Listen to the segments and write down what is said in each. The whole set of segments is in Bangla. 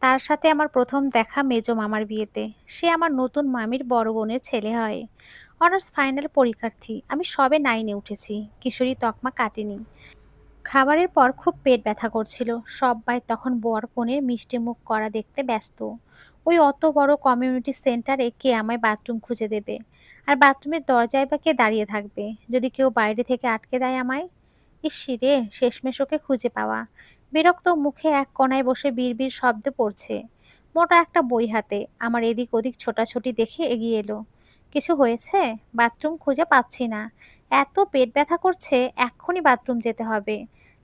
তার সাথে আমার প্রথম দেখা মেজো মামার বিয়েতে। সে আমার নতুন মামির বড় বোনের ছেলে হয়। অনার্স ফাইনাল পরীক্ষার্থী। আমি সবে 9-এ উঠেছি। কিশোরী তকমা কাটেনি। খাবারের পর খুব পেট ব্যথা করছিল। সব্বাই তখন বর কনের মিষ্টি মুখ করা দেখতে ব্যস্ত। ওই অত বড় কমিউনিটি সেন্টারে কে আমায় বাথরুম খুঁজে দেবে? আর বাথরুমের দরজায় বা কে দাঁড়িয়ে থাকবে যদি কেউ বাইরে থেকে আটকে দেয় আমায়? ইসিরে, শেষমেশ ওকে খুঁজে পাওয়া। বিরক্ত মুখে এক কোণায় বসে বিড়বিড় শব্দ পড়ছে। মোটা একটা বই হাতে আমার এদিক ওদিক ছোটাছুটি দেখে এগিয়ে এলো। কিছু হয়েছে? বাথরুম খুঁজে পাচ্ছি না। এত পেট ব্যথা করছে, এক্ষুনি বাথরুম যেতে হবে।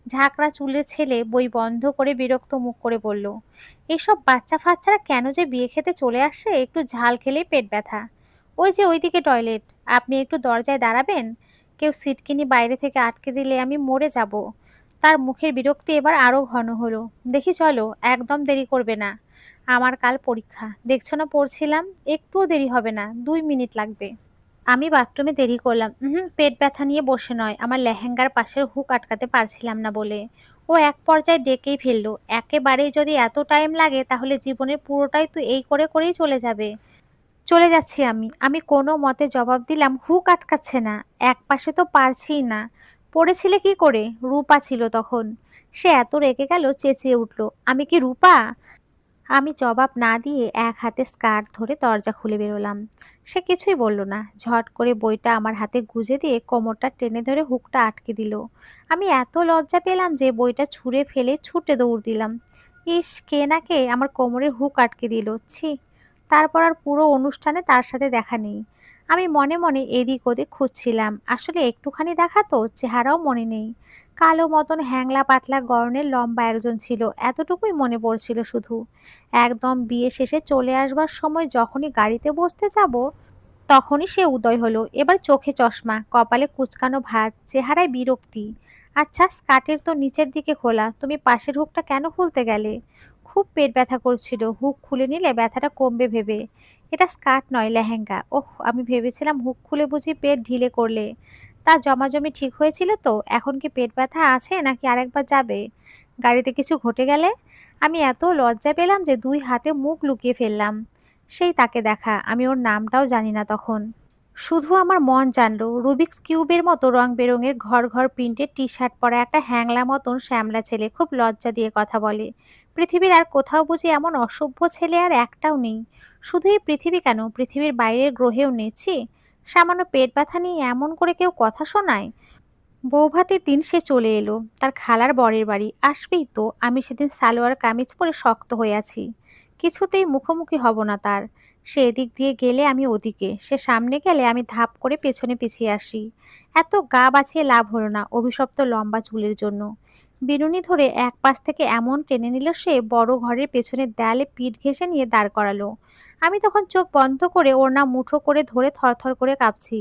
ঝাঁকড়া চুলের ছেলে বই বন্ধ করে বিরক্ত মুখ করে বলল, এইসব বাচ্চা ফাচ্চারা কেন যে বিয়ে খেতে চলে আসে, একটু ঝাল খেলেই পেট ব্যথা। ওই যে ওইদিকে টয়লেট, আপনি একটু দরজায় দাঁড়াবেন? কেউ সিটকিনি বাইরে থেকে আটকে দিলে আমি মরে যাব। তার মুখের বিরক্তি এবার আরো ঘন হলো। দেখি চলো, একদম দেরি করবে না। আমার কাল পরীক্ষা, দেখছো না পড়ছিলাম। একটুও দেরি হবে না, 2 মিনিট লাগবে। আমি বাথরুমে দেরি করলাম, পেট ব্যথা নিয়ে বসে নয়, আমার লেহেঙ্গার পাশের হুক আটকাতে পারছিলাম না বলে। ও এক পর্যায়ে ডেকেই ফেললো, একেবারেই যদি এত টাইম লাগে তাহলে জীবনের পুরোটাই তো এই করে করেই চলে যাবে। চলে যাচ্ছি আমি। আমি কোনো মতে জবাব দিলাম, হুক আটকাচ্ছে না। এক পাশে তো পারছিই না। পড়েছিলে কি করে? রূপা ছিল তখন। সে এত রেগে গেল, চেঁচিয়ে উঠল, আমি কি রূপা? আমি জবাব না দিয়ে এক হাতে স্কার্ট ধরে দরজা খুলে বেরোলাম। সে কিছুই বলল না, ঝট করে বইটা আমার হাতে গুজে দিয়ে কোমরটা টেনে ধরে হুকটা আটকে দিল। আমি এত লজ্জা পেলাম যে বইটা ছুঁড়ে ফেলে ছুটে দৌড় দিলাম। ইস, কে না কে আমার কোমরের হুক আটকে দিল, ছি। তারপর আর পুরো অনুষ্ঠানে তার সাথে দেখা নেই। আমি মনে মনে এদিক ওদিক খুঁজছিলাম, আসলে একটুখানি দেখা তো, চেহারাও মনে নেই। কালো মতন হ্যাংলা পাতলা গড়নের লম্বা একজন ছিল, এতটুকুই মনে পড়ছিল শুধু। একদম বিয়ে শেষে চলে আসবার সময় যখনই গাড়িতে বসতে যাব, তখনই সে উদয় হলো। এবার চোখে চশমা, কপালে কুঁচকানো ভাঁজ, চেহারায় বিরক্তি। আচ্ছা, স্কার্টের তো নিচের দিকে খোলা, তুমি পাশের হুকটা কেন খুলতে গেলে? খুব পেট ব্যথা করছিল, হুক খুলে নিলে ব্যথাটা কমবে ভেবে। এটা স্কার্ট নয়, লেহেঙ্গা। ওহ, আমি ভেবেছিলাম হুক খুলে বুঝি পেট ঢিলে করলে। তা জমাজমি ঠিক হয়েছিল তো? এখন কি পেট ব্যথা আছে নাকি আরেকবার যাবে? গাড়িতে কিছু ঘটে গেলে? আমি এত লজ্জা পেলাম যে 2 হাতে মুখ লুকিয়ে ফেললাম। সেই তাকে দেখা, আমি ওর নামটাও জানি না তখন। শুধু আমার মন জানলো, রুবিক্স কিউবের মতো রং বেরঙের ঘর ঘর প্রিন্টের টি শার্ট পরা একটা হ্যাংলা মতন শ্যামলা ছেলে খুব লজ্জা দিয়ে কথা বলে। পৃথিবীর আর কোথাও বুঝি এমন অসভ্য ছেলে আর একটাও নেই? শুধু এই পৃথিবী কেন, পৃথিবীর বাইরের গ্রহেও নেছি। সামান্য পেট ব্যথা নিয়ে এমন করে কেউ কথা শোনায়? বৌভাতের দিন সে চলে এলো, তার খালার বরের বাড়ি আসবেই তো। আমি সেদিন সালোয়ার কামিজ পরে শক্ত হয়ে আছি, কিছুতেই মুখোমুখি হব না তার। সে এদিক দিয়ে গেলে আমি ওদিকে, সে সামনে গেলে আমি ধাপ করে পেছনে পিছিয়ে আসি। এত গা বাঁচিয়ে লাভ হলো না অভিশপ্ত লম্বা চুলের জন্য। বিনুনি ধরে এক পাশ থেকে এমন টেনে নিল সে, বড় ঘরের পেছনের দেয়ালে পিঠ ঘেঁষে নিয়ে দাঁড় করালো। আমি তখন চোখ বন্ধ করে ওড়না মুঠো করে ধরে থরথর করে কাঁপছি।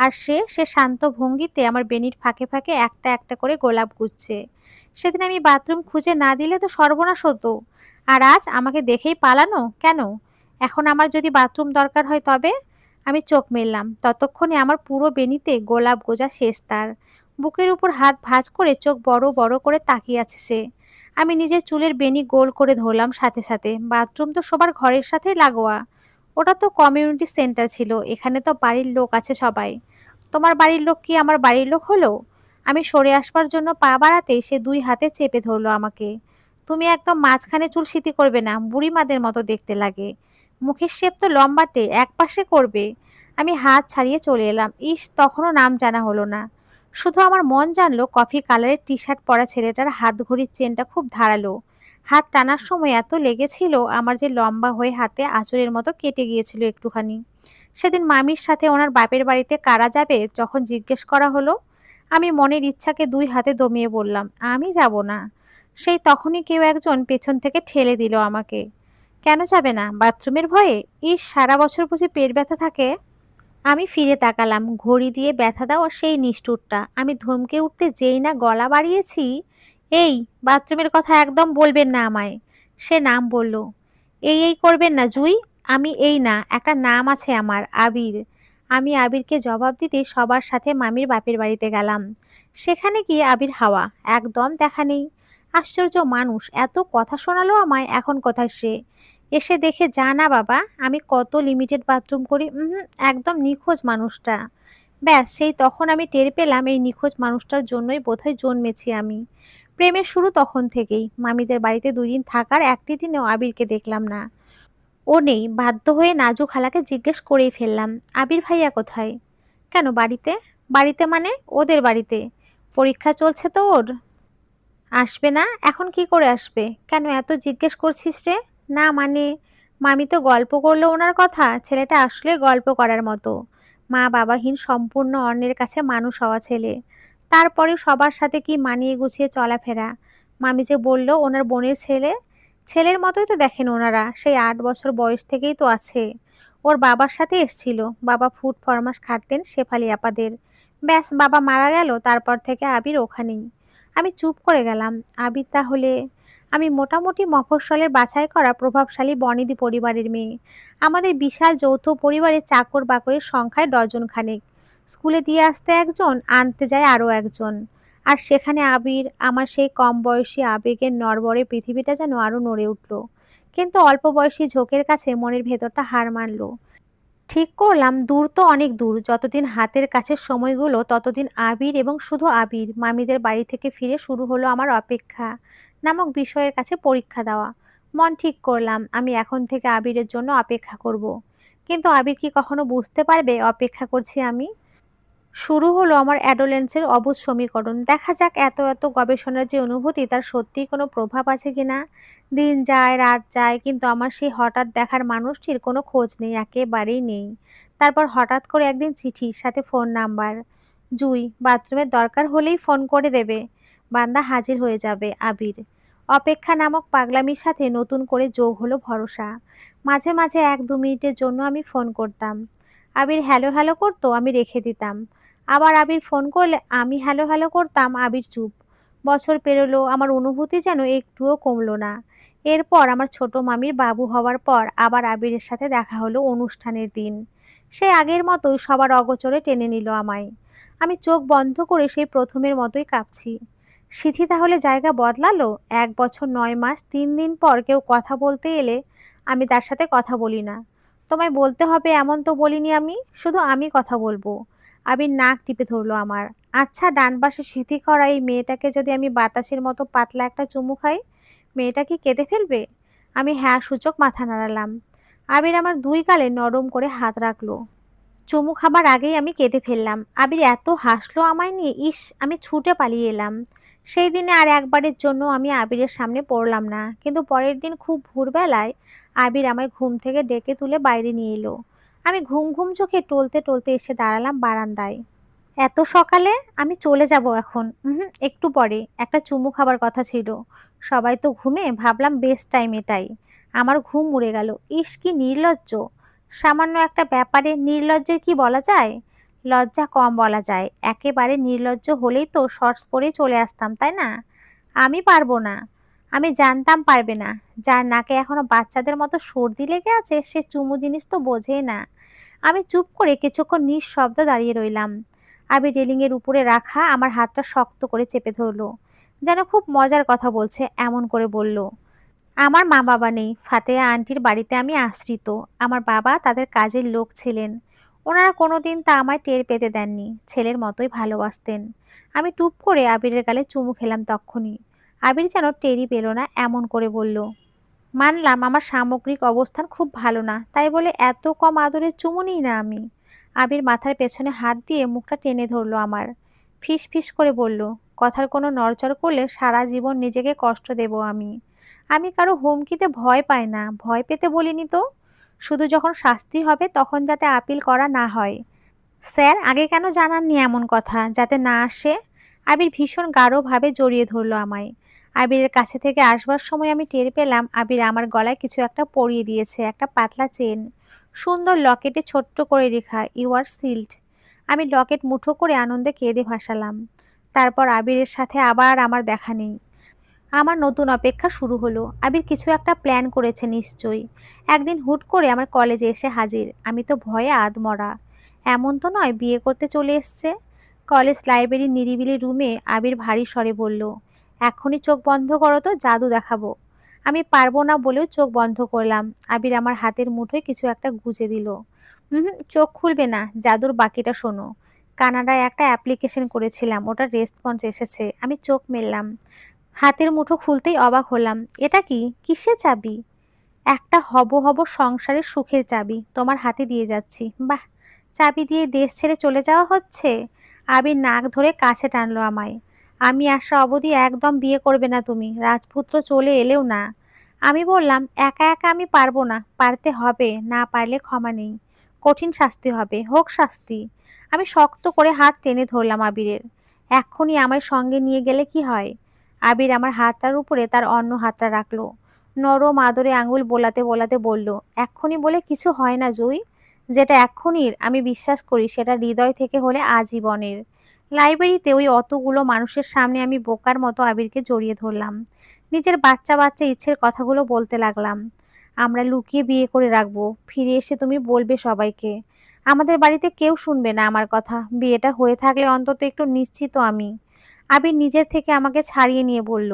আর সে শান্ত ভঙ্গিতে আমার বেনির ফাঁকে ফাঁকে একটা একটা করে গোলাপ গুচ্ছে। সেদিন আমি বাথরুম খুঁজে না দিলে তো সর্বনাশ হতো। আর আজ আমাকে দেখেই পালানো কেন? এখন আমার যদি বাথরুম দরকার হয় তবে? আমি চোখ মেললাম, ততক্ষণে আমার পুরো বেনিতে গোলাপ গোজা শেষ তার। বুকের উপর হাত ভাঁজ করে চোখ বড় বড় করে তাকিয়ে আছে সে। আমি নিজের চুলের বেনি গোল করে ধরলাম সাথে সাথে। বাথরুম তো সবার ঘরের সাথেই লাগোয়া। ওটা তো কমিউনিটি সেন্টার ছিল, এখানে তো বাড়ির লোক আছে সবাই। তোমার বাড়ির লোক কি আমার বাড়ির লোক হলো? আমি সরে আসবার জন্য পা বাড়াতেই সে 2 হাতে চেপে ধরলো আমাকে। তুমি একদম মাঝখানে চুল সিতি করবে না, বুড়িমাদের মতো দেখতে লাগে। মুখের শেপ তো লম্বাটে, এক পাশে করবে। আমি হাত ছাড়িয়ে চলে এলাম। ইস, তখনও নাম জানা হলো না। শুধু আমার মন জানলো কফি কালারের টি শার্ট পরা ছেলেটার হাত ঘড়ির চেনটা খুব ধারালো। হাত টানার সময় এত লেগেছিল আমার যে লম্বা হয়ে হাতে আঁচড়ের মতো কেটে গিয়েছিল একটুখানি। সেদিন মামির সাথে ওনার বাপের বাড়িতে কারা যাবে যখন জিজ্ঞেস করা হলো, আমি মনের ইচ্ছাকে 2 হাতে দমিয়ে বললাম, আমি যাব না। সেই তখনই কেউ একজন পেছন থেকে ঠেলে দিল আমাকে। কেন যাবে না? বাথরুমের ভয়ে? ইস, সারা বছর বুঝি পেট ব্যথা থাকে? আমি ফিরে তাকালাম, ঘড়ি দিয়ে ব্যথা দেওয়া সেই নিষ্ঠুরটা। আমি ধমকে উঠতে যেই না গলা বাড়িয়েছি, এই, বাথরুমের কথা একদম বলবেন না আমায়। সে নাম বলল। এই করবেন না জুই। আমি এই না, একটা নাম আছে আমার, আবির। আমি আবিরকে জবাব দিতে সবার সাথে মামির বাপের বাড়িতে গেলাম। সেখানে গিয়ে আবির হাওয়া, একদম দেখা নেই। আশ্চর্য মানুষ, এত কথা শোনালো আমায়, এখন কোথায় সে? এসে দেখে, যা না বাবা, আমি কত লিমিটেড বাথরুম করি, একদম নিখোঁজ মানুষটা। ব্যাস, সেই তখন আমি টের পেলাম এই নিখোঁজ মানুষটার জন্যই বোধহয় জন্মেছি আমি। প্রেমের শুরু তখন থেকেই। মামিদের বাড়িতে ২ দিন থাকার একটি দিনেও আবিরকে দেখলাম না। ও নেই, বাধ্য হয়ে নাজু খালাকে জিজ্ঞেস করেই ফেললাম, আবির ভাইয়া কোথায়? কেন বাড়িতে? বাড়িতে মানে? ওদের বাড়িতে। পরীক্ষা চলছে তো ওর। আসবে না? এখন কি করে আসবে? কেন এত জিজ্ঞেস করছিস রে? না মানে, মামি তো গল্প করলো ওনার কথা, ছেলেটা আসলে গল্প করার মতো। মা বাবাহীন সম্পূর্ণ অন্যের কাছে মানুষ হওয়া ছেলে। তারপরে সবার সাথে কি মানিয়ে গুছিয়ে চলাফেরা। মামি যে বলল ওনার বোনের ছেলে, ছেলের মতোই তো দেখেন ওনারা, সেই ৮ বছর বয়স থেকেই তো আছে। ওর বাবার সাথে এসছিল, বাবা ফুড ফরমাস খাটতেন শেফালি আপাদের। ব্যাস, বাবা মারা গেল, তারপর থেকে আবির ওখানেই। আমি চুপ করে গেলাম। আবির তাহলে? আমি মোটামুটি মফস্বলের বাছাই করা প্রভাবশালী বনেদি পরিবারের মেয়ে। আমাদের বিশাল যৌথ পরিবারে চাকর বাকরের সংখ্যায় ডজন খানেক। স্কুলে দিয়ে আসতে একজন, আনতে যায় আরও একজন। আর সেখানে আবির, আমার সেই কম বয়সী আবেগের নড়বড়ে পৃথিবীটা যেন আরো নড়ে উঠল। কিন্তু অল্প বয়সী ঝোঁকের কাছে মনের ভেতরটা হার মানল। ঠিক করলাম, দূর তো অনেক দূর, যতদিন হাতের কাছের সময়গুলো ততদিন আবির এবং শুধু আবির। মামিদের বাড়ি থেকে ফিরে শুরু হলো আমার অপেক্ষা নামক বিষয়ের কাছে পরীক্ষা দেওয়া। মন ঠিক করলাম, আমি এখন থেকে আবিরের জন্য অপেক্ষা করব। কিন্তু আবির কি কখনো বুঝতে পারবে অপেক্ষা করছি আমি? শুরু হলো আমার অ্যাডোলেন্সের অবুঝ সমীকরণ। দেখা যাক, এত এত গবেষণার যে অনুভূতি, তার সত্যিই কোনো প্রভাব আছে কিনা। দিন যায়, রাত যায়, কিন্তু আমার সেই হঠাৎ দেখার মানুষটির কোনো খোঁজ নেই, একেবারেই নেই। তারপর হঠাৎ করে একদিন চিঠি, সাথে ফোন নাম্বার। জুই, বাথরুমের দরকার হলেই ফোন করে দেবে। বান্দা হাজির হয়ে যাবে, আবির। অপেক্ষা নামক পাগলামির সাথে নতুন করে যোগ হলো ভরসা। মাঝে মাঝে ১-২ মিনিটের জন্য আমি ফোন করতাম। আবির হ্যালো হ্যালো করতো, আমি রেখে দিতাম। আবার আবির ফোন করলে আমি হ্যালো হ্যালো করতাম, আবির চুপ। বছর পেরোলো, আমার অনুভূতি যেন একটুও কমলো না। এরপর আমার ছোট মামির বাবু হওয়ার পর আবার আবিরের সাথে দেখা হলো অনুষ্ঠানের দিন। সে আগের মতোই সবার অগোচরে টেনে নিল আমায়। আমি চোখ বন্ধ করে সেই প্রথমের মতোই কাঁপছি। সিথি তাহলে জায়গা বদলালো? ১ বছর ৯ মাস ৩ দিন পর কেউ কথা বলতে এলে আমি তার সাথে কথা বলি না। তোমায় বলতে হবে এমন তো বলিনি আমি, শুধু আমি কথা বলবো। আবির নাক টিপে ধরলো আমার। আচ্ছা, ডান পাশে সিথি করা এই মেয়েটাকে যদি আমি বাতাসের মতো পাতলা একটা চুমু খাই, মেয়েটা কি কেঁদে ফেলবে? আমি হ্যাঁ সূচক মাথা নাড়ালাম। আবির আমার ২ গালে নরম করে হাত রাখলো। চুমু খাবার আগেই আমি কেঁদে ফেললাম। আবির এত হাসলো আমায় নিয়ে, ইস! আমি ছুটে পালিয়ে এলাম। সেই দিনে আর একবারের জন্য আমি আবিরের সামনে পড়লাম না। কিন্তু পরের দিন খুব ভোরবেলায় আবির আমায় ঘুম থেকে ডেকে তুলে বাইরে নিয়ে এলো। আমি ঘুম ঘুম চোখে টলতে টলতে এসে দাঁড়ালাম বারান্দায়। এত সকালে? আমি চলে যাব এখন। একটু পরে। একটা চুমু খাবার কথা ছিল। সবাই তো ঘুমে, ভাবলাম বেস্ট টাইম এটাই। আমার ঘুম উড়ে গেল। ইস, কি নির্লজ্জ! সামান্য একটা ব্যাপারে নির্লজ্জের কি বলা যায়? লজ্জা কম বলা যায়। একেবারে নির্লজ্জ হলেই তো শর্টস পরেই চলে আসতাম, তাই না? আমি পারবো না। আমি জানতাম পারবে না। যার নাকে এখনো বাচ্চাদের মতো সর্দি লেগে আছে, সে চুমু জিনিস তো বোঝেই না। আমি চুপ করে কিছুক্ষণ নিঃশব্দে দাঁড়িয়ে রইলাম। আবির রেলিংয়ের উপরে রাখা আমার হাতটা শক্ত করে চেপে ধরলো। যেন খুব মজার কথা বলছে এমন করে বলল, আমার মা বাবা নেই। ফাতেহা আন্টির বাড়িতে আমি আশ্রিত। আমার বাবা তাদের কাজের লোক ছিলেন। ওনারা কোনোদিন তা আমায় টের পেতে দেননি। ছেলের মতোই ভালোবাসতেন। আমি টুপ করে আবিরের গালে চুমু খেলাম তক্ষুনি। আবির যেন টেরই পেল না, এমন করে বলল, মানলাম আমার সামগ্রিক অবস্থান খুব ভালো না, তাই বলে এত কম আদরে চুমু নিই না আমি। আবির মাথার পেছনে হাত দিয়ে মুখটা টেনে ধরলো আমার। ফিস ফিস করে বলল, কথার কোনো নড়চড় করলে সারা জীবন নিজেকে কষ্ট দেব আমি। আমি কারো হুমকিতে ভয় পাই না, ভয় পেতে বলিনি তো। শুধু যখন শাস্তি হবে তখন যাতে আপিল করা না হয়। স্যার আগে কেন জানাননি এমন কথা, যাতে না আসে? আবির ভীষণ গাঢ়ভাবে জড়িয়ে ধরলো আমায়। আবিরের কাছে থেকে আসবার সময় আমি টের পেলাম আবির আমার গলায় কিছু একটা পরিয়ে দিয়েছে, একটা পাতলা চেন। সুন্দর লকেটে ছোট্ট করে লেখা, ইউ আর সিল্ড। আমি লকেট মুঠো করে আনন্দে কেঁদে ভাসালাম। তারপর আবিরের সাথে আবার আমার দেখা নেই। আমার নতুন অপেক্ষা শুরু হলো। আবির কিছু একটা প্ল্যান করেছে নিশ্চয়ই। একদিন হুট করে আমার কলেজে এসে হাজির। আমি তো ভয়ে আধমরা। এমন তো নয় বিয়ে করতে চলে এসছে। কলেজ লাইব্রেরির নিরিবিলি রুমে আবির ভারী স্বরে বলল, এখনই চোখ বন্ধ করো তো, জাদু দেখাবো। আমি পারবো না বলেও চোখ বন্ধ করলাম। আবির আমার হাতের মুঠোয় কিছু একটা গুজে দিল। চোখ খুলবে না, জাদুর বাকিটা শোনো। কানাডায় একটা অ্যাপ্লিকেশন করেছিলাম, ওটার রেসপন্স এসেছে। আমি চোখ মেললাম, হাতের মুঠো খুলতেই অবাক হলাম। এটা কি, কিসের চাবি? একটা হব হব সংসারের সুখের চাবি তোমার হাতে দিয়ে যাচ্ছি। বাহ, চাবি দিয়ে দেশ ছেড়ে চলে যাওয়া হচ্ছে? আবির নাক ধরে কাছে টানলো আমায়। আমি আসা অবধি একদম বিয়ে করবে না তুমি, রাজপুত্র চলে এলেও না। আমি বললাম, একা একা আমি পারবো না। পারতে হবে, না পারলে ক্ষমা নেই, কঠিন শাস্তি হবে, হোক শাস্তি। আমি শক্ত করে হাত টেনে ধরলাম আবিরের। এক্ষুনি আমার সঙ্গে নিয়ে গেলে কি হয়? আবির আমার হাতটার উপরে তার অন্য হাতটা রাখলো, নরম আদরে আঙুল বোলাতে বোলাতে বলল, এক্ষুনি বলে কিছু হয় না জুই। যেটা এক্ষুনির আমি বিশ্বাস করি সেটা হৃদয় থেকে হলে আজীবনের। লাইব্রেরিতে ওই অতগুলো মানুষের সামনে আমি বোকার মতো আবিরকে জড়িয়ে ধরলাম। নিজের বাচ্চা বাচ্চা ইচ্ছের কথাগুলো বলতে লাগলাম। আমরা লুকিয়ে বিয়ে করে রাখবো, ফিরে এসে তুমি বলবে সবাইকে। আমাদের বাড়িতে কেউ শুনবে না আমার কথা, বিয়েটা হয়ে থাকলে অন্তত একটু নিশ্চিত আমি। আবির নিজের থেকে আমাকে ছাড়িয়ে নিয়ে বলল,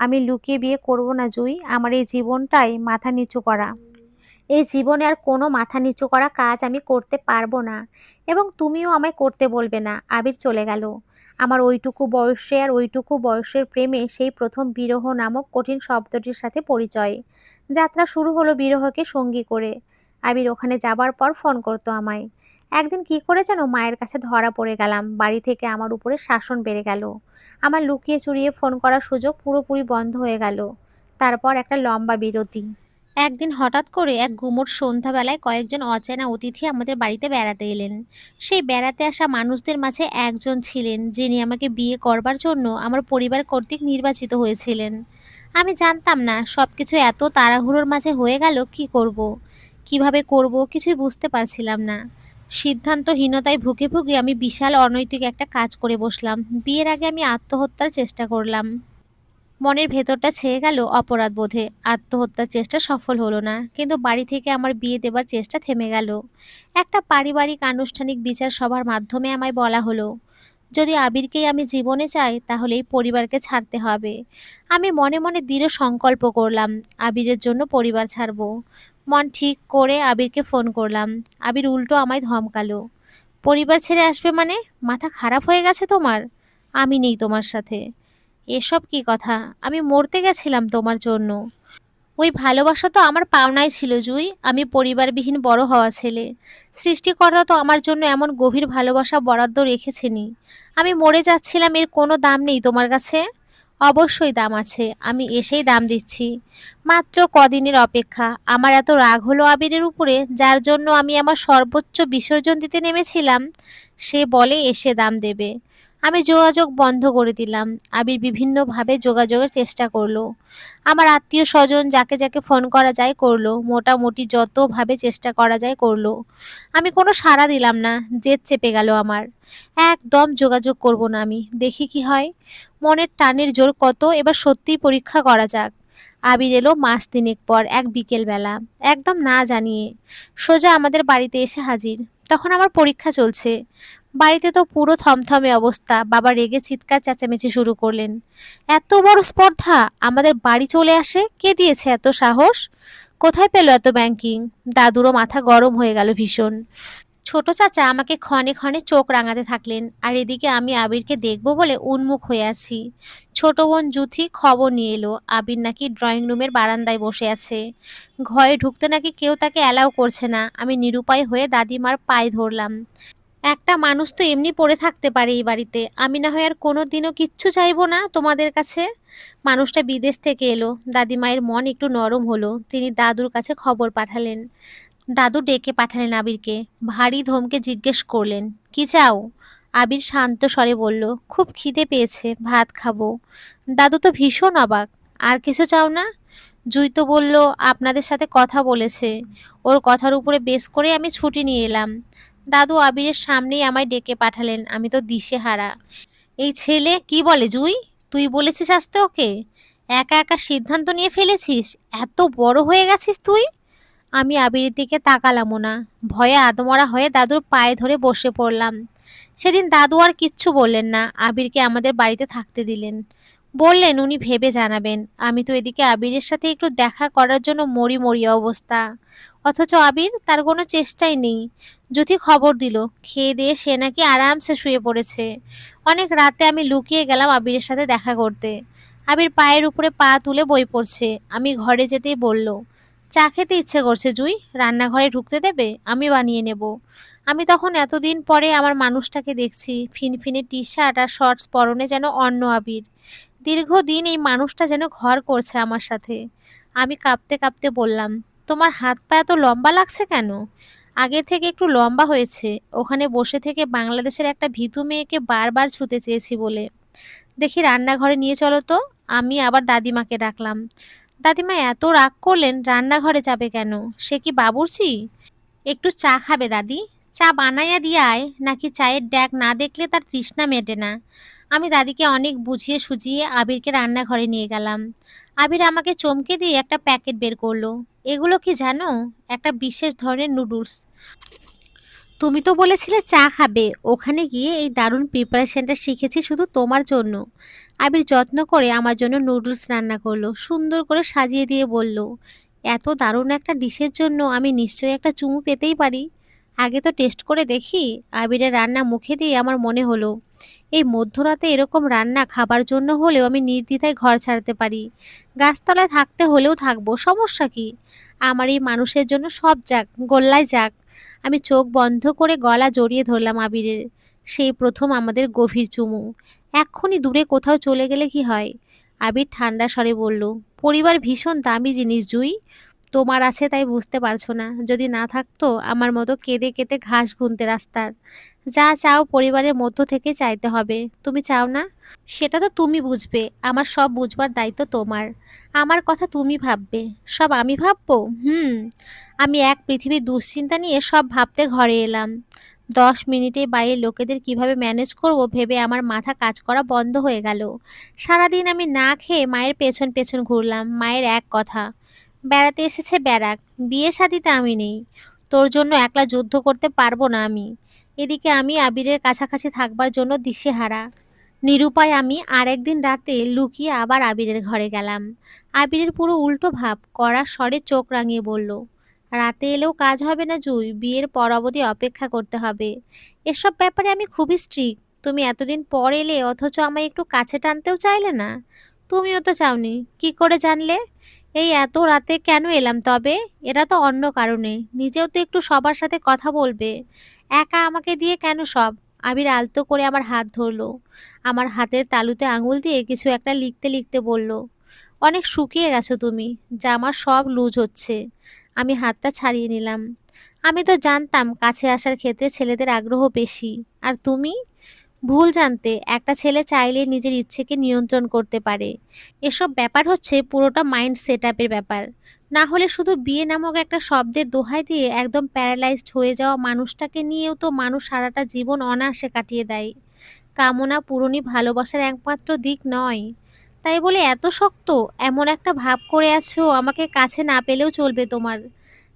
আমি লুকিয়ে বিয়ে করব না জুই, আমার এই জীবনটাই মাথা নিচু করা। এই জীবনে আর কোনো মাথা নিচু করা কাজ আমি করতে পারবো না, এবং তুমিও আমায় করতে বলবে না। আবির চলে গেল। আমার ওইটুকু বয়সে আর ওইটুকু বয়সের প্রেমে সেই প্রথম বিরহ নামক কঠিন শব্দটির সাথে পরিচয়। যাত্রা শুরু হলো বিরহকে সঙ্গী করে। আবির ওখানে যাবার পর ফোন করতো আমায়। একদিন কি করে যেন মায়ের কাছে ধরা পড়ে গেলাম, বাড়ি থেকে আমার উপরে শাসন বেড়ে গেল। আমার লুকিয়ে চুরিয়ে ফোন করার সুযোগ পুরোপুরি বন্ধ হয়ে গেল। তারপর একটা লম্বা বিরতি। একদিন হঠাৎ করে এক গুমোট সন্ধ্যাবেলায় কয়েকজন অচেনা অতিথি আমাদের বাড়িতে বেড়াতে এলেন। সেই বেড়াতে আসা মানুষদের মাঝে একজন ছিলেন যিনি আমাকে বিয়ে করবার জন্য আমার পরিবার কর্তৃক নির্বাচিত হয়েছিলেন। আমি জানতাম না সবকিছু এত তাড়াহুড়োর মাঝে হয়ে গেল। কি করব, কিভাবে করব, কিছুই বুঝতে পারছিলাম না। সিদ্ধান্তহীনতায় ভুগে ভুগে আমি বিশাল অনৈতিক একটা কাজ করে বসলাম। বিয়ের আগে আমি আত্মহত্যার চেষ্টা করলাম। মনের ভেতরটা ছেয়ে গেল অপরাধ বোধে। আত্মহত্যার চেষ্টা সফল হলো না, কিন্তু বাড়ি থেকে আমার বিয়ে দেবার চেষ্টা থেমে গেল। একটা পারিবারিক আনুষ্ঠানিক বিচার সভার মাধ্যমে আমায় বলা হলো, যদি আবিরকেই আমি জীবনে চাই তাহলে এই পরিবারকে ছাড়তে হবে। আমি মনে মনে দৃঢ় সংকল্প করলাম, আবিরের জন্য পরিবার ছাড়ব। মন ঠিক করে আবিরকে ফোন করলাম। আবির উল্টো আমায় ধমকালো, পরিবার ছেড়ে আসবে মানে? মাথা খারাপ হয়ে গেছে তোমার? আমি নেই তোমার সাথে। এসব কি কথা? আমি মরতে গেছিলাম তোমার জন্য। ওই ভালোবাসা তো আমার পাওনাই ছিল জুই। আমি পরিবারবিহীন বড় হওয়া ছেলে। সৃষ্টিকর্তা তো আমার জন্য এমন গভীর ভালোবাসা বরাদ্দ রেখেছেনই। আমি মরে যাচ্ছিলাম, এর কোনো দাম নেই তোমার কাছে? অবশ্যই দাম আছে, আমি এসেই দাম দিচ্ছি। মাত্র কদিনের অপেক্ষা। আমার এত রাগ হলো আবিরের উপরে, যার জন্য আমি আমার সর্বোচ্চ বিসর্জন দিতে নেমেছিলাম, সে বলে এসে দাম দেবে। আমি যোগাযোগ বন্ধ করে দিলাম। আবির বিভিন্নভাবে যোগাযোগের চেষ্টা করলো। আমার আত্মীয় স্বজন যাকে যাকে ফোন করা যায় করলো, মোটামুটি যতভাবে চেষ্টা করা যায় করলো। আমি কোনো সাড়া দিলাম না। জেদ চেপে গেল আমার। একদম যোগাযোগ করব না আমি, দেখি কি হয়। মনের টানের জোর কত, এবার সত্যিই পরীক্ষা করা যাক। আবির এলো মাস তিনেক পর এক বিকেল বেলা, একদম না জানিয়ে সোজা আমাদের বাড়িতে এসে হাজির। তখন আমার পরীক্ষা চলছে। বাড়িতে তো পুরো থমথমে অবস্থা। বাবা রেগে চিৎকার চেঁচামেচি শুরু করলেন। এত বড় স্পর্ধা, আমাদের বাড়ি চলে আসে? কে দিয়েছে এত সাহস? কোথায় পেল এত ব্যাংকিং? দাদুরও মাথা গরম হয়ে গেল ভীষণ। ছোট চাচা আমাকে ক্ষণে ক্ষণে চোখ রাঙাতে থাকলেন, আর এদিকে আমি আবিরকে দেখব বলে উন্মুখ হয়ে আছি। ছোট বোন জুথি খবর নিয়ে এলো, আবির নাকি ড্রয়িং রুমের বারান্দায় বসে আছে। ঘরে ঢুকতে নাকি কেউ তাকে অ্যালাউ করছে না। আমি নিরুপায় হয়ে দাদিমার পায়ে ধরলাম। একটা মানুষ তো এমনি পড়ে থাকতে পারে এই বাড়িতে, আমি না হয় আর কোনোদিনও কিচ্ছু চাইবো না তোমাদের কাছে। মানুষটা বিদেশ থেকে এলো। দাদিমায়ের মন একটু নরম হলো। তিনি দাদুর কাছে খবর পাঠালেন। দাদু ডেকে পাঠালেন আবিরকে। ভারী ধমকে জিজ্ঞেস করলেন, কি চাও? আবির শান্ত স্বরে বলল, খুব খিদে পেয়েছে, ভাত খাবো। দাদু তো ভীষণ অবাক। আর কিছু চাও না? জুই তো বলল আপনাদের সাথে কথা বলেছে। ওর কথার উপরে বেস করে আমি ছুটি নিয়ে এলাম। দাদু আবিরের সামনেই আমায় ডেকে পাঠালেন। আমি তো দিশেহারা। এই ছেলে কি বলে জুই? তুই বলেছিস আসতে ওকে? একা একা সিদ্ধান্ত নিয়ে ফেলেছিস? এত বড় হয়ে গেছিস তুই? আমি আবিরের দিকে তাকালামও না। ভয়ে আদমরা হয়ে দাদুর পায়ে ধরে বসে পড়লাম। সেদিন দাদু আর কিচ্ছু বললেন না, আবিরকে আমাদের বাড়িতে থাকতে দিলেন। বললেন উনি ভেবে জানাবেন। আমি তো এদিকে আবিরের সাথে একটু দেখা করার জন্য মরি মরি অবস্থা, অথচ আবির তার কোনো চেষ্টাই নেই। যদি খবর দিল খেয়ে দিয়ে সে নাকি আরামসে শুয়ে পড়েছে। অনেক রাতে আমি লুকিয়ে গেলাম আবিরের সাথে দেখা করতে। আবির পায়ের উপরে পা তুলে বই পড়ছে। আমি ঘরে যেতেই বলল, চা খেতে ইচ্ছে করছে জুই, রান্নাঘরে ঢুকতে দেবে, আমি বানিয়ে নেব। আমি তখন এতদিন পরে আমার মানুষটাকে দেখছি, ফিনফিনে টি শার্ট আর শর্টস পরনে যেন অন্য আবির। দীর্ঘদিন এই মানুষটা যেন ঘর করছে আমার সাথে। আমি কাঁপতে কাঁপতে বললাম, তোমার হাত পা এত লম্বা লাগছে কেন? আগের থেকে একটু লম্বা হয়েছে, ওখানে বসে থেকে বাংলাদেশের একটা ভীতু মেয়েকে বারবার ছুতে চেয়েছি বলে। দেখি রান্নাঘরে নিয়ে চলো তো। আমি আবার দাদিমাকে ডাকলাম। দাদিমা এত রাগ করলেন, রান্নাঘরে যাবে কেন? সে কি বাবুর্চি? একটু চা খাবে দাদি? চা বানাইয়া দিয়ে আয়, নাকি চায়ের ড্যাক না দেখলে তার তৃষ্ণা মেটে না। আমি দাদিকে অনেক বুঝিয়ে সুঝিয়ে আবিরকে রান্নাঘরে নিয়ে গেলাম। আবির আমাকে চমকে দিয়ে একটা প্যাকেট বের করলো। এগুলো কি জানো? একটা বিশেষ ধরনের নুডলস। তুমি তো বলেছিলে চা খাবে, ওখানে গিয়ে এই দারুণ প্রিপারেশনটা শিখেছি শুধু তোমার জন্য। আবির যত্ন করে আমার জন্য নুডলস রান্না করলো, সুন্দর করে সাজিয়ে দিয়ে বলল, এত দারুণ একটা ডিশের জন্য আমি নিশ্চয়ই একটা চুমু পেতেই পারি। আগে তো টেস্ট করে দেখি। আবিরের রান্না মুখে দিয়ে আমার মনে হলো, এই মধ্যরাতে এরকম রান্না খাবার জন্য হলেও আমি নির্দ্বিধায় ঘর ছাড়তে পারি। গাছতলায় থাকতে হলেও থাকবো, সমস্যা কি? আমার এই মানুষের জন্য সব যাক, গোল্লায় যাক। আমি চোখ বন্ধ করে গলা জড়িয়ে ধরলাম আবিরের। সেই প্রথম আমাদের গভীর চুমু। এক্ষুনি দূরে কোথাও চলে গেলে কি হয়? আবির ঠান্ডা স্বরে বলল, পরিবার ভীষণ দামি জিনিস জুই। তোমার আছে তাই বুঝতে পারছো না, যদি না থাকতো আমার মতো কেঁদে কেটে ঘাস গুনতে রাস্তার। যা চাও পরিবারের মধ্য থেকে চাইতে হবে, তুমি চাও না? সেটা তো তুমি বুঝবে, আমার সব বুঝবার দায়িত্ব তোমার। আমার কথা তুমি ভাববে, সব আমি ভাববো? আমি এক পৃথিবীর দুশ্চিন্তা নিয়ে সব ভাবতে ঘরে এলাম। 10 মিনিটে বাইরের লোকেদের কিভাবে ম্যানেজ করব ভেবে আমার মাথা কাজ করা বন্ধ হয়ে গেল। সারাদিন আমি না খেয়ে মায়ের পেছন পেছন ঘুরলাম। মায়ের এক কথা, বেড়াতে এসেছে ব্যারাক, বিয়ে শাদিতে আমি নেই। তোর জন্য একলা যুদ্ধ করতে পারবো না আমি। এদিকে আমি আবিরের কাছাকাছি থাকবার জন্য দিশেহারা। নিরুপায় আমি আরেকদিন রাতে লুকিয়ে আবার আবিরের ঘরে গেলাম। আবিরের পুরো উল্টো ভাব, কড়া স্বরে চোখ রাঙিয়ে বলল, রাতে এলেও কাজ হবে না জুই, বিয়ের পর অবধি অপেক্ষা করতে হবে। এসব ব্যাপারে আমি খুবই স্ট্রিক্ট। তুমি এতদিন পর এলে অথচ আমায় একটু কাছে টানতেও চাইলে না। তুমিও তো চাওনি, কি করে জানলে? এই এত রাতে কেন এলাম তবে? এরা তো অন্য কারণে, নিজেও তো একটু সবার সাথে কথা বলবে। একা আমাকে দিয়ে কেন সব? আবির আলতো করে আমার হাত ধরলো। আমার হাতের তালুতে আঙুল দিয়ে কিছু একটা লিখতে লিখতে বলল, অনেক শুকিয়ে গেছো তুমি, জামা সব লুজ হচ্ছে। আমি হাতটা ছাড়িয়ে নিলাম। আমি তো জানতাম কাছে আসার ক্ষেত্রে ছেলেদের আগ্রহ বেশি। আর তুমি? ভুল জানতে, একটা ছেলে চাইলে নিজের ইচ্ছেকে নিয়ন্ত্রণ করতে পারে। এসব ব্যাপার হচ্ছে পুরোটা মাইন্ড সেট আপের ব্যাপার। না হলে শুধু বিয়ে নামক একটা শব্দের দোহাই দিয়ে একদম প্যারালাইজড হয়ে যাওয়া মানুষটাকে নিয়েও তো মানুষ সারাটা জীবন অনায়াসে কাটিয়ে দেয়। কামনা পূরণই ভালোবাসার একমাত্র দিক নয়। তাই বলে এত শক্ত এমন একটা ভাব করে আছো আমাকে কাছে না পেলেও চলবে তোমার।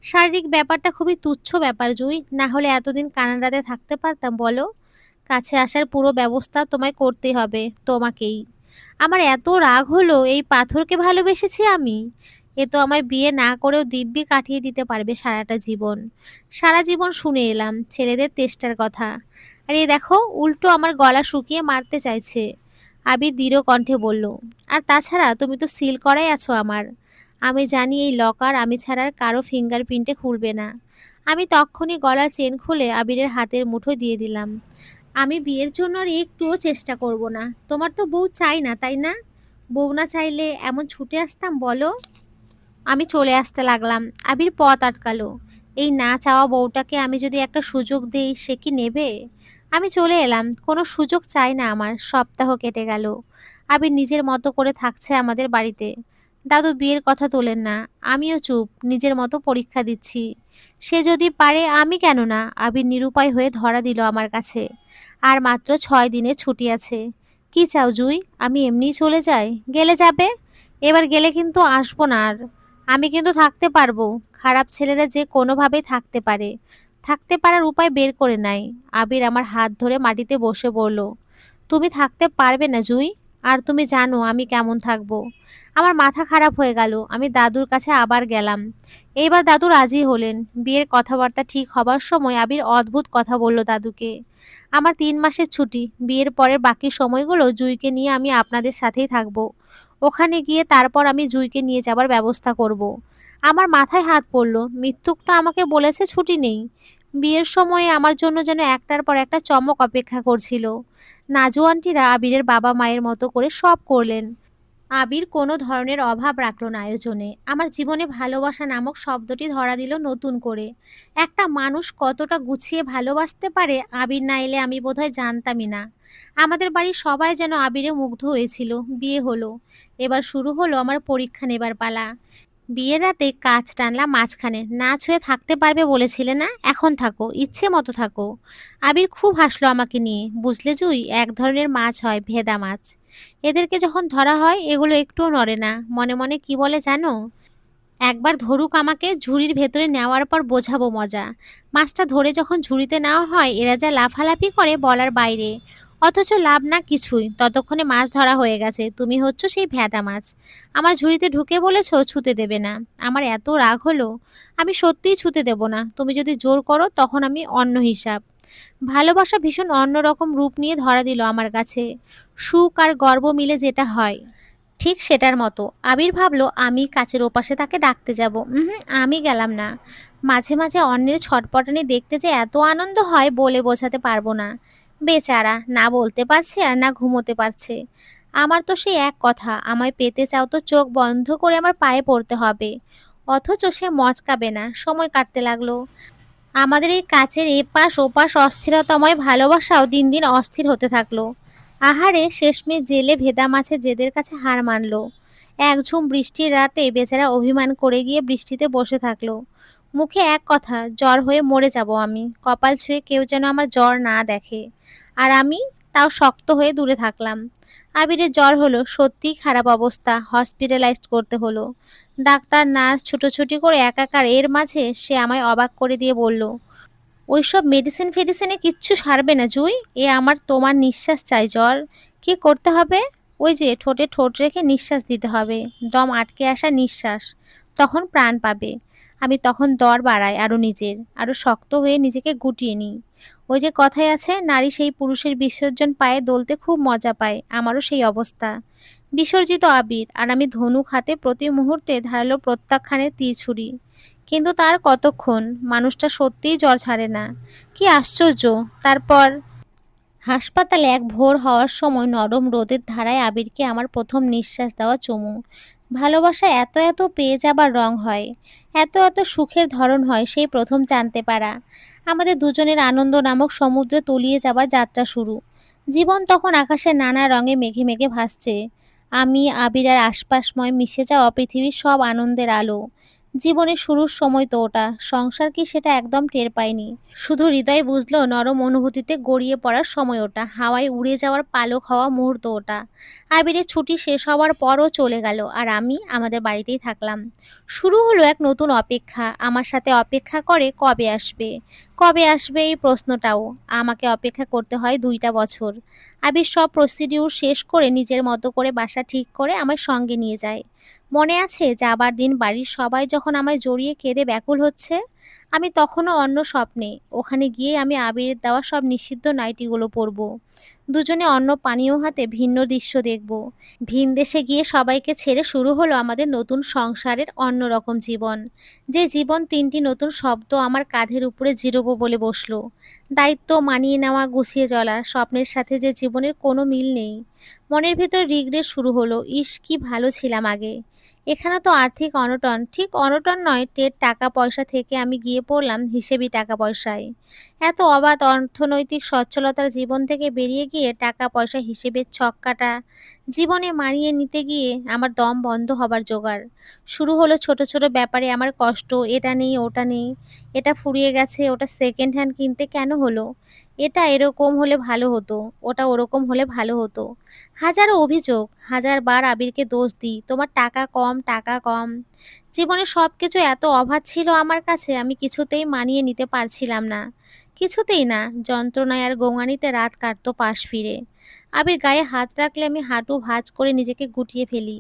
শারীরিক ব্যাপারটা খুবই তুচ্ছ ব্যাপার জুই, না হলে এতদিন কানাডাতে থাকতে পারতাম বলো? কাছে আসার পুরো ব্যবস্থা তোমায় করতেই হবে, তোমাকেই। আমার এত রাগ হলো, এই পাথরকে ভালোবেসেছি আমি। এ তো আমায় বিয়ে না করেও দিব্যি কাটিয়ে দিতে পারবে সারাটা জীবন। সারা জীবন শুনে এলাম ছেলেদের তেষ্টার কথা, আর এই দেখো উল্টো আমার গলা শুকিয়ে মারতে চাইছে। আবির দৃঢ় কণ্ঠে বলল, আর তাছাড়া তুমি তো সিল করাই আছো আমার। আমি জানি এই লকার আমি ছাড়া আর কারো ফিঙ্গারপ্রিন্টে খুলবে না। আমি তক্ষুনি গলার চেন খুলে আবিরের হাতের মুঠোয় দিয়ে দিলাম। আমি বিয়ের জন্য আর একটুও চেষ্টা করব না। তোমার তো বউ চাই না, তাই না? বউ না চাইলে এমন ছুটে আসতাম বলো? আমি চলে আসতে লাগলাম। আবির পথ আটকালো। এই না চাওয়া বউটাকে আমি যদি একটা সুযোগ দেই, সে কি নেবে? আমি চলে এলাম, কোনো সুযোগ চাই না আমার। সপ্তাহ কেটে গেল। আবির নিজের মতো করে থাকছে আমাদের বাড়িতে। দাদু বিয়ের কথা তোলেন না। আমিও চুপ, নিজের মতো পরীক্ষা দিচ্ছি। সে যদি পারে, আমি কেন না? আবির নিরুপায় হয়ে ধরা দিল আমার কাছে। আর মাত্র 6 দিনের ছুটি আছে। কি চাও জুই? আমি এমনিই চলে যাই? গেলে যাবে। এবার গেলে কিন্তু আসবো না আর। আমি কিন্তু থাকতে পারবো। খারাপ ছেলেরা যে কোনোভাবেই থাকতে পারে। থাকতে পারার উপায় বের করে নাই। আবির আমার হাত ধরে মাটিতে বসে বলল, তুমি থাকতে পারবে না জুই। আর তুমি জানো আমি কেমন থাকবো। আমার মাথা খারাপ হয়ে গেল। আমি দাদুর কাছে আবার গেলাম। এইবার দাদু রাজি হলেন। বিয়ের কথাবার্তা ঠিক হবার সময় আবির অদ্ভুত কথা বলল দাদুকে। আমার 3 মাসের ছুটি, বিয়ের পরের বাকি সময়গুলো জুইকে নিয়ে আমি আপনাদের সাথেই থাকবো। ওখানে গিয়ে তারপর আমি জুইকে নিয়ে যাবার ব্যবস্থা করব। আমার মাথায় হাত পড়ল। মৃত্যুকটা আমাকে বলেছে ছুটি নেই। বিয়ের সময়ে আমার জন্য যেন একটার পর একটা চমক অপেক্ষা করছিল। নাজু আন্টিরা আবিরের বাবা মায়ের মতো করে সব করলেন। আবির কোনো ধরনের অভাব রাখল না আয়োজনে। আমার জীবনে ভালোবাসা নামক শব্দটি ধরা দিল নতুন করে। একটা মানুষ কতটা গুছিয়ে ভালোবাসতে পারে আবির না এলে আমি বোধহয় জানতামই না। আমাদের বাড়ির সবাই যেন আবিরে মুগ্ধ হয়েছিল। বিয়ে হলো। এবার শুরু হলো আমার পরীক্ষা নেবার পালা। বিয়ের রাতে কাজ টানলাম মাঝখানে। না ছুঁয়ে থাকতে পারবে বলেছিলে না, এখন থাকো, ইচ্ছে মতো থাকো। আবির খুব হাসলো আমাকে নিয়ে। বুঝলে জুই, এক ধরনের মাছ হয় ভেদা মাছ। এদেরকে যখন ধরা হয় এগুলো একটুও নড়ে না। মনে মনে কি বলে জানো? একবার ধরুক আমাকে, ঝুড়ির ভেতরে নেওয়ার পর বোঝাবো মজা। মাছটা ধরে যখন ঝুড়িতে নেওয়া হয় এরা যা লাফালাফি করে বলার বাইরে। অথচ লাভ না কিছুই, ততক্ষণে মাছ ধরা হয়ে গেছে। তুমি হচ্ছ সেই ভেদা মাছ। আমার ঝুড়িতে ঢুকে বলেছো ছুতে দেবে না। আমার এত রাগ হলো। আমি সত্যিই ছুতে দেব না। তুমি যদি জোর করো তখন আমি অন্য হিসাব। ভালোবাসা ভীষণ অন্যরকম রূপ নিয়ে ধরা দিল আমার কাছে। সুখ আর গর্ব মিলে যেটা হয় ঠিক সেটার মতো। আবির ভাবলো আমি কাচের ওপাশে তাকে ডাকতে যাব। আমি গেলাম না। মাঝে মাঝে অন্যের ছটপটানি দেখতে যে এত আনন্দ হয় বলে বোঝাতে পারবো না। বেচারা, না বলতে পারছে আর না ঘুমোতে পারছে। আমার তো সেই এক কথা, আমায় পেতে চাও তো চোখ বন্ধ করে আমার পায়ে পড়তে হবে। অথচ সে মচকাবে না। সময় কাটতে লাগলো। আমাদের এই কাছের এপাশ ওপাশ অস্থিরতাময় ভালোবাসাও দিন দিন অস্থির হতে থাকলো। আহারে, শেষমেশ জেলে ভেদা মাছের জেদের কাছে হার মানল। এক ঝুম বৃষ্টির রাতে বেচারা অভিমান করে গিয়ে বৃষ্টিতে বসে থাকলো। মুখে এক কথা, জ্বর হয়ে মরে যাব আমি। কপাল ছুঁয়ে কেউ যেন আমার জ্বর না দেখে। আর আমি তাও শক্ত হয়ে দূরে থাকলাম। আবিরের জ্বর হলো, সত্যিই খারাপ অবস্থা, হসপিটালাইজড করতে হলো। ডাক্তার নার্স ছুটোছুটি করে একাকার। এর মাঝে সে আমায় অবাক করে দিয়ে বলল, ওইসব মেডিসিন ফেডিসিনে কিচ্ছু সারবে না জুই। এ আমার তোমার নিঃশ্বাস চাই। জ্বর কি করতে হবে? ওই যে ঠোঁটে ঠোঁট রেখে নিঃশ্বাস দিতে হবে। দম আটকে আসা নিঃশ্বাস। তখন প্রাণ পাবে। আমি তখন দর বাড়াই আরো নিজের, আরো শক্ত হয়ে নিজেকে গুটিয়ে নিই। ওই যে কথাই আছে, নারী সেই পুরুষের বিসর্জন পায়ে দলতে খুব মজা পায়। আমারও সেই অবস্থা। বিসর্জিত আবির আর আমি ধনুক হাতে প্রতি মুহূর্তে ধারালো প্রত্যাখ্যানের তীর ছুরি। কিন্তু তার কতক্ষণ? মানুষটা সত্যিই জ্বর ছাড়ে না। কি আশ্চর্য! তারপর হাসপাতালে এক ভোর হওয়ার সময় নরম রোদের ধারায় আবিরকে আমার প্রথম নিঃশ্বাস দেওয়া চুমু। ভালোবাসা এত এত পেয়ে যাবার রং হয়, এত এত সুখের ধরন হয়, সেই প্রথম জানতে পারা। আমাদের দুজনের আনন্দ নামক সমুদ্রে তলিয়ে যাবার যাত্রা শুরু। জীবন তখন আকাশে নানা রঙে মেঘে মেঘে ভাসছে। আমি, আবির আর আশপাশময় মিশে যাওয়া পৃথিবীর সব আনন্দের আলো। জীবনের শুরুর সময় তো ওটা। সংসার কি সেটা একদম টের পাইনি। শুধু হৃদয় বুঝলো নরম অনুভূতিতে গড়িয়ে পড়ার সময় ওটা। হাওয়ায় উড়ে যাওয়ার পালক হওয়া মুহূর্ত ওটা। আবিরের ছুটি শেষ হওয়ার পরও চলে গেল আর আমি আমাদের বাড়িতেই থাকলাম। শুরু হলো এক নতুন অপেক্ষা। আমার সাথে অপেক্ষা করে কবে আসবে। কবে আসবে এই প্রশ্নটাও। আমাকে অপেক্ষা করতে হয় 2টা বছর। আবির সব প্রসিডিউর শেষ করে নিজের মতো করে বাসা ঠিক করে আমার সঙ্গে নিয়ে যায়। মনে আছে যাবার দিন বাড়ির সবাই যখন আমায় জড়িয়ে কেঁদে ব্যাকুল হচ্ছে, আমি তখনও অন্য স্বপ্নে। ওখানে গিয়ে আমি আবিরের দেওয়া সব নিষিদ্ধ নাইটিগুলো পরবো। দুজনে অন্য পানীয় হাতে ভিন্ন দৃশ্য দেখব। ভিন দেশে গিয়ে সবাইকে ছেড়ে শুরু হলো আমাদের নতুন সংসারের অন্যরকম জীবন। যে জীবন 3টি নতুন শব্দ আমার কাঁধের উপরে জিরোবো বলে বসলো। দায়িত্ব, মানিয়ে নেওয়া, গুছিয়ে চলা, স্বপ্নের সাথে যে জীবনের কোনো মিল নেই। মনের ভেতর রিগ্রেট শুরু হলো। ইস, কি ভালো ছিলাম আগে। এখানে তো আর্থিক অনটন, ঠিক অনটন নয়, টের টাকা পয়সা থেকে আমি গিয়ে পড়লাম হিসেবি টাকা পয়সায়। এত অবাধ অর্থনৈতিক সচ্ছলতার জীবন থেকে বেরিয়ে গিয়ে টাকা পয়সা হিসেবের ছক্কাটা জীবনে মানিয়ে নিতে গিয়ে আমার দম বন্ধ হবার জোগাড়। শুরু হলো ছোট ছোট ব্যাপারে আমার কষ্ট। এটা নেই, ওটা নেই, এটা ফুরিয়ে গেছে, ওটা সেকেন্ড হ্যান্ড কিনতে কেন হলো, এটা এরকম হলে ভালো হতো, ওটা ওরকম হলে ভালো হতো। হাজারো অভিযোগ, হাজারবার আবিরকে দোষ দিই, তোমার টাকা কম, টাকা কম। জীবনে সবকিছু এত অভাব ছিল আমার কাছে, আমি কিছুতেই মানিয়ে নিতে পারছিলাম না। কিছুতেই না। যন্ত্রণায় আর গোঙানিতে রাত কাটতো পাশ ফিরে। আবির গায়ে হাত রাখলে আমি হাঁটু ভাঁজ করে নিজেকে গুটিয়ে ফেলি।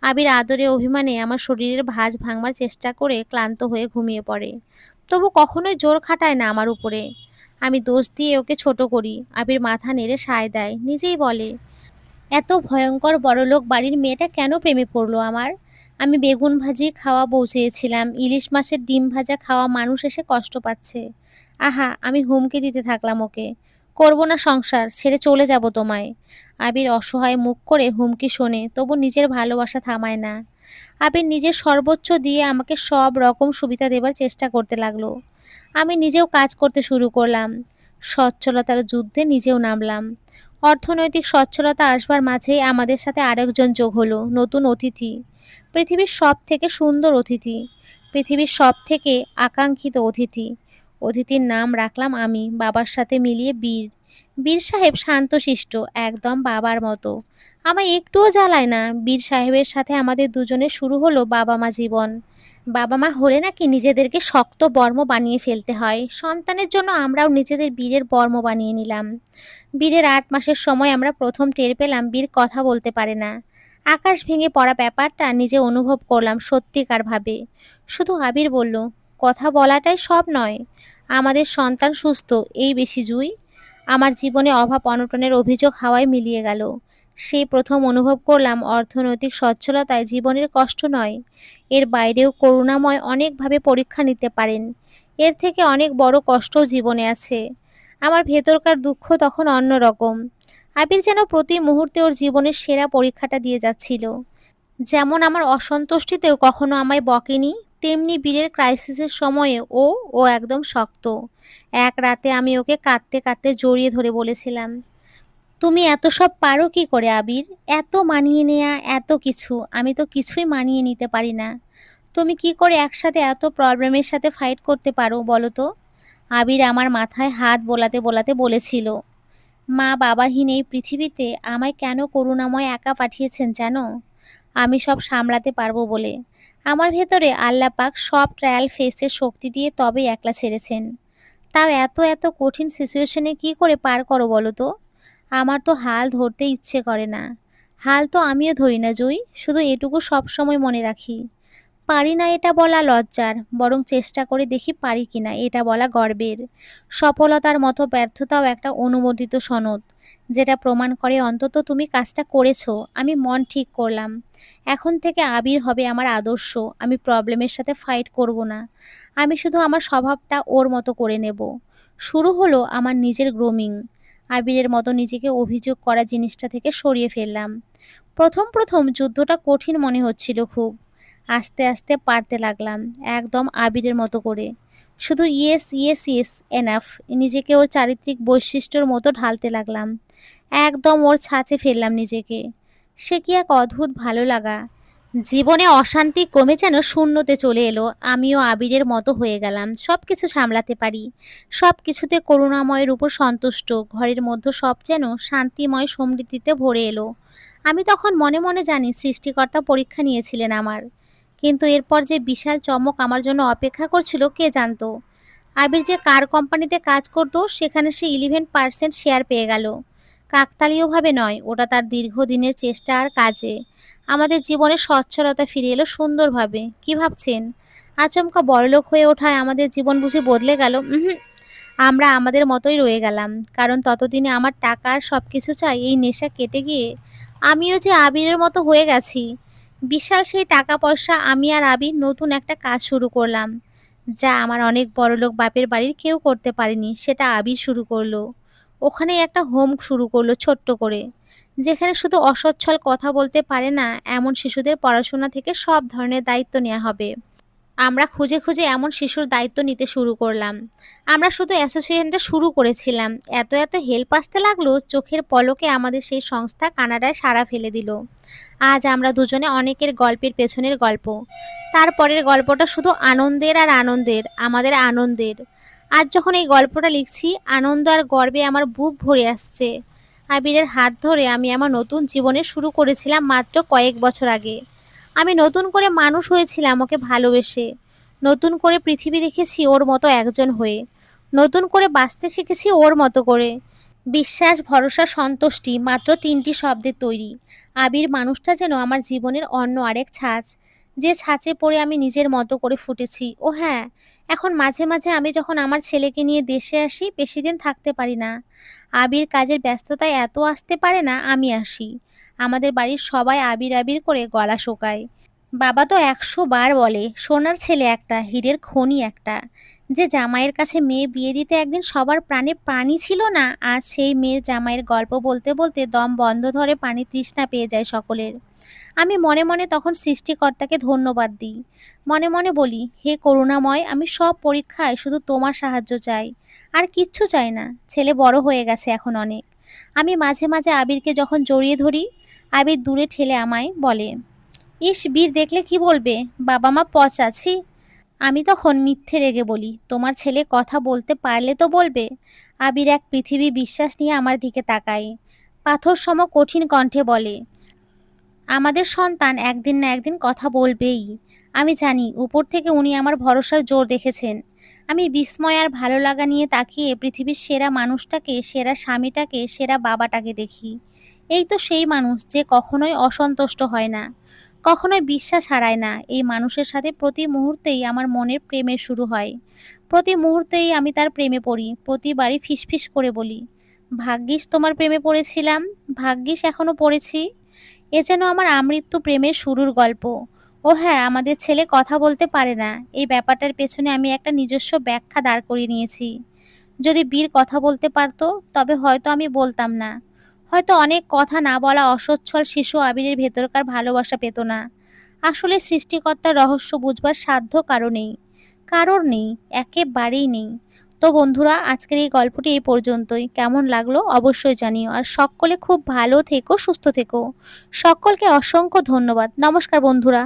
আবির আদরে অভিমানে আমার শরীরের ভাঁজ ভাঙবার চেষ্টা করে ক্লান্ত হয়ে ঘুমিয়ে পড়ে। তবু কখনোই জোর খাটায় না আমার উপরে। আমি দোষ দিয়ে ওকে ছোট করি। আবির মাথা নেড়ে সায় দেয়, নিজেই বলে, এত ভয়ঙ্কর বড়লোক বাড়ির মেয়েটা কেন প্রেমে পড়লো আমার? আমি বেগুন ভাজি খাওয়া বউ চেয়েছিলাম, ইলিশ মাছের ডিম ভাজা খাওয়া মানুষ এসে কষ্ট পাচ্ছে। আহা, আমি হুমকি দিতে থাকলাম ওকে, করবো না সংসার, ছেড়ে চলে যাব তোমায়। আবির অসহায় মুখ করে হুমকি শোনে, তবু নিজের ভালোবাসা থামায় না। আবির নিজের সর্বোচ্চ দিয়ে আমাকে সব রকম সুবিধা দেবার চেষ্টা করতে লাগলো। আমি নিজেও কাজ করতে শুরু করলাম। সচ্ছলতার যুদ্ধে নিজেও নামলাম। অর্থনৈতিক সচ্ছলতা আসবার মাঝেই আমাদের সাথে আরেকজন যোগ হলো, নতুন অতিথি। পৃথিবীর সব থেকে সুন্দর অতিথি, পৃথিবীর সব থেকে আকাঙ্ক্ষিত অতিথি। অতিথির নাম রাখলাম আমি, বাবার সাথে মিলিয়ে বীর। বীর সাহেব শান্তশিষ্ট, একদম বাবার মতো। আমায় একটুও জ্বালায় না। বীর সাহেবের সাথে আমাদের দুজনের শুরু হলো বাবা মা জীবন। বাবা মা হলে নাকি নিজেদেরকে শক্ত বর্ম বানিয়ে ফেলতে হয়, সন্তানের জন্য আমরাও নিজেদের বীরের বর্ম বানিয়ে নিলাম। বীরের ৮ মাসের সময় আমরা প্রথম টের পেলাম বীর কথা বলতে পারে না। আকাশ ভেঙে পড়া ব্যাপারটা নিজে অনুভব করলাম সত্যিকার ভাবে। শুধু আবির বলল, কথা বলাটাই সব নয়, আমাদের সন্তান সুস্থ এই বেশি জুই। আমার জীবনে অভাব অনটনের অভিযোগ হাওয়ায় মিলিয়ে গেল। সেই প্রথম অনুভব করলাম অর্থনৈতিক সচ্ছলতায় জীবনের কষ্ট নয়, এর বাইরেও করুণাময় অনেকভাবে পরীক্ষা নিতে পারেন। এর থেকে অনেক বড় কষ্টও জীবনে আছে। আমার ভেতরকার দুঃখ তখন অন্যরকম। আবির যেন প্রতি মুহূর্তে ওর জীবনের সেরা পরীক্ষাটা দিয়ে যাচ্ছিল। যেমন আমার অসন্তুষ্টিতেও কখনো আমায় বকেনি, তেমনি বীরের ক্রাইসিসের সময়ে ও একদম শক্ত। এক রাতে আমি ওকে কাঁদতে কাঁদতে জড়িয়ে ধরে বলেছিলাম, তুমি এত সব পারো কি করে আবির? এত মানিয়ে নেয়া, এত কিছু, আমি তো কিছুই মানিয়ে নিতে পারি না। তুমি কি করে একসাথে এত প্রবলেমের সাথে ফাইট করতে পারো বলো তো? আবির আমার মাথায় হাত বোলাতে বোলাতে বলেছিল, মা বাবাহীন এই পৃথিবীতে আমায় কেন করুণাময় একা পাঠিয়েছেন জানো? আমি সব সামলাতে পারবো বলে। আমার ভেতরে আল্লাহ পাক সব ট্রায়াল ফেসের শক্তি দিয়ে তবেই একলা ছেড়েছেন। তাও এত এত কঠিন সিচুয়েশনে কি করে পার করো বলো তো? আমার তো হাল ধরতে ইচ্ছে করে না। হাল তো আমিও ধরি না জুই, শুধু এটুকু সব সময় মনে রাখি, পারি না এটা বলা লজ্জার, বরং চেষ্টা করে দেখি পারি কিনা এটা বলা গর্বের। সফলতার মতো ব্যর্থতাও একটা অনুমোদিত সনদ, যেটা প্রমাণ করে অন্তত তুমি কাজটা করেছো। আমি মন ঠিক করলাম, এখন থেকে আবির হবে আমার আদর্শ। আমি প্রবলেমের সাথে ফাইট করব না, আমি শুধু আমার স্বভাবটা ওর মতো করে নেব। শুরু হলো আমার নিজের গ্রোমিং। আবিরের মতো নিজেকে অভিযোগ করা জিনিসটা থেকে সরিয়ে ফেললাম। প্রথম প্রথম যুদ্ধটা কঠিন মনে হচ্ছিল খুব। আস্তে আস্তে পারতে লাগলাম, একদম আবিরের মতো করে। শুধু ইয়েস ইয়েস ইয়েস এনাফ, নিজেকে ওর চারিত্রিক বৈশিষ্ট্যর মতো ঢালতে লাগলাম। একদম ওর ছাঁচে ফেললাম নিজেকে। সে কি এক অদ্ভুত ভালো লাগা। জীবনে অশান্তি কমে যেন শূন্যতে চলে এলো। আমিও আবিরের মতো হয়ে গেলাম, সব কিছু সামলাতে পারি, সব কিছুতে করুণাময়ের উপর সন্তুষ্ট। ঘরের মধ্যে সব যেন শান্তিময় সমৃদ্ধিতে ভরে এলো। আমি তখন মনে মনে জানি সৃষ্টিকর্তা পরীক্ষা নিয়েছিলেন আমার। কিন্তু এরপর যে বিশাল চমক আমার জন্য অপেক্ষা করছিল কে জানতো। আবির যে কার কোম্পানিতে কাজ করতো সেখানে সে 11% শেয়ার পেয়ে গেল। কাকতালীয়ভাবে নয়, ওটা তার দীর্ঘদিনের চেষ্টা আর কাজে। আমাদের জীবনে সচ্ছলতা ফিরে এলো সুন্দরভাবে। কি ভাবছেন আচমকা বড়লোক হয়ে ওঠায় আমাদের জীবন বুঝি বদলে গেল? আমরা আমাদের মতোই রয়ে গেলাম। কারণ ততদিনে আমার টাকা আর সব কিছু চাই এই নেশা কেটে গিয়ে আমিও যে আবিরের মতো হয়ে গেছি। বিশাল সেই টাকা পয়সা, আমি আর আবির নতুন একটা কাজ শুরু করলাম, যা আমার অনেক বড়লোক বাপের বাড়ির কেউ করতে পারেনি, সেটা আবির শুরু করলো। ওখানেই একটা হোম শুরু করলো ছোট্ট করে, যেখানে শুধু অসচ্ছল কথা বলতে পারে না এমন শিশুদের পড়াশোনা থেকে সব ধরনের দায়িত্ব নেওয়া হবে। আমরা খুঁজে খুঁজে এমন শিশুর দায়িত্ব নিতে শুরু করলাম। আমরা শুধু অ্যাসোসিয়েশনটা শুরু করেছিলাম, এত এত হেল্প আসতে লাগলো, চোখের পলকে আমাদের সেই সংস্থা কানাডায় সাড়া ফেলে দিল। আজ আমরা দুজনে অনেকের গল্পের পেছনের গল্প। তারপরের গল্পটা শুধু আনন্দের আর আনন্দের, আমাদের আনন্দের। আজ যখন এই গল্পটা লিখছি, আনন্দ আর গর্বে আমার বুক ভরে আসছে। আবিরের হাত ধরে আমি আমার নতুন জীবনে শুরু করেছিলাম মাত্র কয়েক বছর আগে। আমি নতুন করে মানুষ হয়েছিলাম ওকে ভালোবেসে, নতুন করে পৃথিবী দেখেছি ওর মতো একজন হয়ে। নতুন করে বাঁচতে শিখেছি ওর মতো করে। বিশ্বাস, ভরসা, সন্তুষ্টি মাত্র ৩টি শব্দের তৈরি। আবির মানুষটা যেন আমার জীবনের অন্য আরেক ছাঁচ, যে ছাঁচে পড়ে আমি নিজের মতো করে ফুটেছি। ও হ্যাঁ, এখন মাঝে মাঝে আমি যখন আমার ছেলেকে নিয়ে দেশে আসি, বেশিদিন থাকতে পারি না। আবির কাজের ব্যস্ততায় এত আসতে পারে না, আমি আসি। আমাদের বাড়ির সবাই আবির আবির করে গলা শোকায়। বাবা তো ১০০ বার বলে, সোনার ছেলে একটা, হীরের খনি একটা। যে জামাইয়ের কাছে মেয়ে বিয়ে দিতে একদিন সবার প্রাণে পানি ছিল না, আজ সেই মেয়ের জামাইয়ের গল্প বলতে বলতে দম বন্ধ ধরে, পানি তৃষ্ণা পেয়ে যায় সকলের। আমি মনে মনে তখন সৃষ্টিকর্তাকে ধন্যবাদ দিই। মনে মনে বলি, হে করুণাময়, আমি সব পরীক্ষায় শুধু তোমার সাহায্য চাই, আর কিচ্ছু চাই না। ছেলে বড় হয়ে গেছে এখন অনেক। আমি মাঝে মাঝে আবিরকে যখন জড়িয়ে ধরি, আবির দূরে ঠেলে আমায় বলে, ইস, বীর দেখলে কি বলবে, বাবা মা পচা, ছি। আমি তখন মিথ্যে রেগে বলি, তোমার ছেলে কথা বলতে পারলে তো বলবে। আবির এক পৃথিবী বিশ্বাস নিয়ে আমার দিকে তাকায়, পাথর সম কঠিন কণ্ঠে বলে, আমাদের সন্তান একদিন না একদিন কথা বলবেই। আমি জানি উপর থেকে উনি আমার ভরসার জোর দেখেছেন। আমি বিস্ময় আর ভালো লাগা নিয়ে তাকিয়ে পৃথিবীর সেরা মানুষটাকে, সেরা স্বামীটাকে, সেরা বাবাটাকে দেখি। এই তো সেই মানুষ যে কখনোই অসন্তুষ্ট হয় না, কখনোই বিশ্বাস হারায় না। এই মানুষের সাথে প্রতি মুহূর্তেই আমার মনের প্রেমের শুরু হয়। প্রতি মুহূর্তেই আমি তার প্রেমে পড়ি, প্রতিবারই ফিসফিস করে বলি, ভাগ্যিস তোমার প্রেমে পড়েছিলাম, ভাগ্যিস এখনো পড়েছি। এ যেন আমার আমৃত্যু প্রেমের শুরুর গল্প। ও হ্যাঁ, আমাদের ছেলে কথা বলতে পারে না, এই ব্যাপারটার পেছনে আমি একটা নিজস্ব ব্যাখ্যা দাঁড় করিয়ে নিয়েছি। যদি বীর কথা বলতে পারতো, তবে হয়তো আমি বলতাম না। হয়তো অনেক কথা না বলা অসচ্ছল শিশু আবিরের ভেতরকার ভালোবাসা পেত না। আসলে সৃষ্টিকর্তার রহস্য বুঝবার সাধ্য কারোর নেই, একেবারেই নেই। তো বন্ধুরা, আজকের এই গল্পটি এই পর্যন্তই। কেমন লাগলো অবশ্যই জানিও। আর সকলে খুব ভালো থেকো, সুস্থ থেকো। সকলকে অসংখ্য ধন্যবাদ। নমস্কার বন্ধুরা।